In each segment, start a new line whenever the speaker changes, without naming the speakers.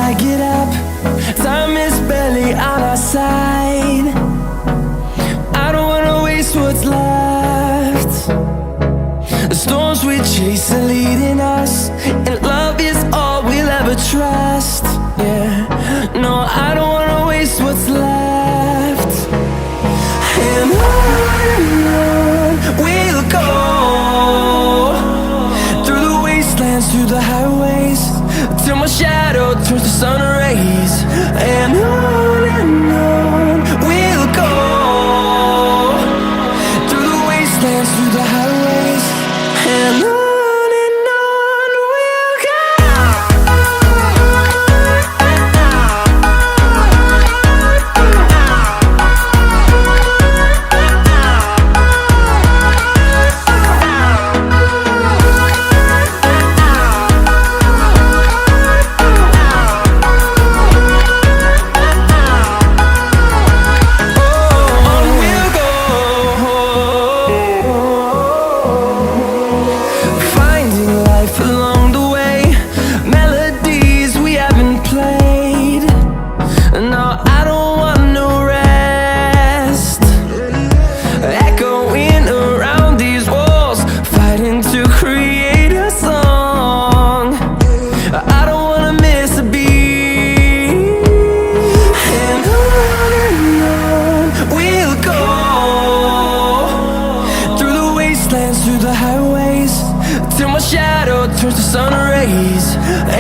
I get up, time is barely on our side. I don't wanna waste what's left. The storms we chase are leading us, and love is all we'll ever trust. Yeah, no, I don't wanna waste what's left. And on we'll go, through the wastelands, through the highways, till my shadow turns to sun rays. And on we'll go, through the wastelands, through the highways, and on we'll go. Through the highways, till my shadow turns to sun rays.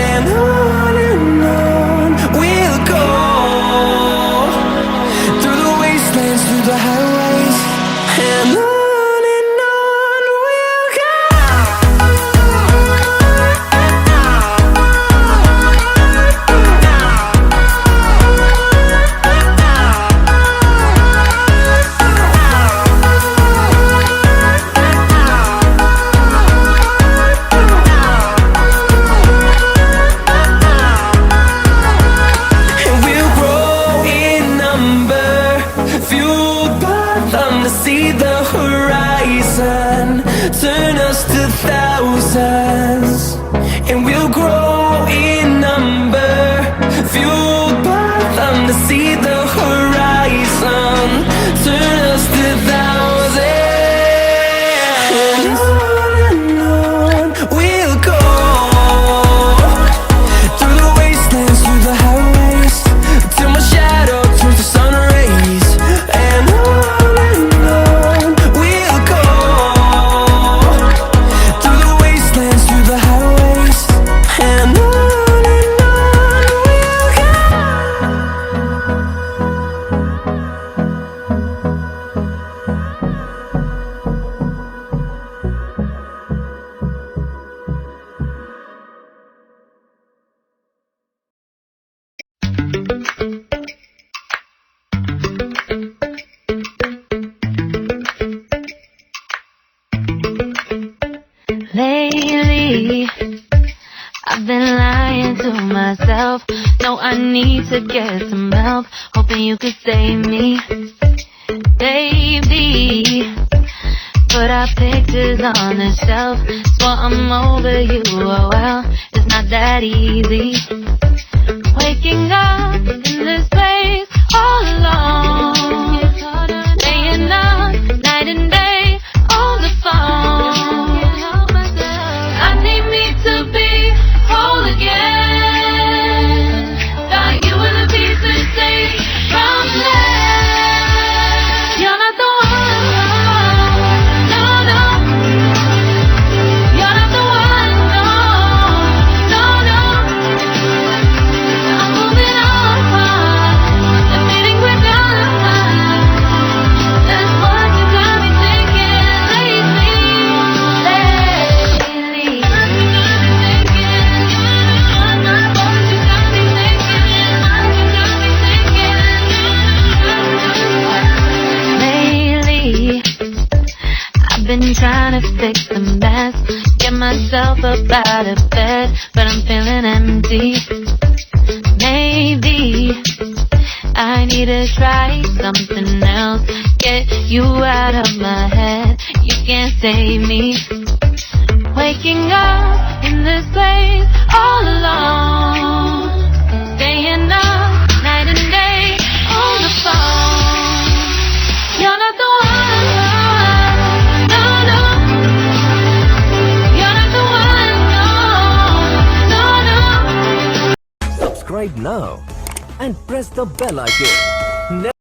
And on we'll go, through the wastelands, through the highways, and on we'll go. See the horizon turn us to thousands, and we'll grow in number, fueled by them. To see the horizon turn us to thousands, and on we'll go, through the wastelands, through the highways, till my shadow turns to sun rays. And
lately, I've been lying to myself. No, I need to get some help, hoping you could save me, baby. Put our pictures on the shelf, swore I'm over you. Oh well, it's not that easy. Waking up in this place all alone, staying up night and day on the phone. Trying to fix the mess, get myself up out of bed, but I'm feeling empty. Maybe I need to try something else, get you out of my head. You can't save me. Waking up in this place all alone,
now and press the bell icon.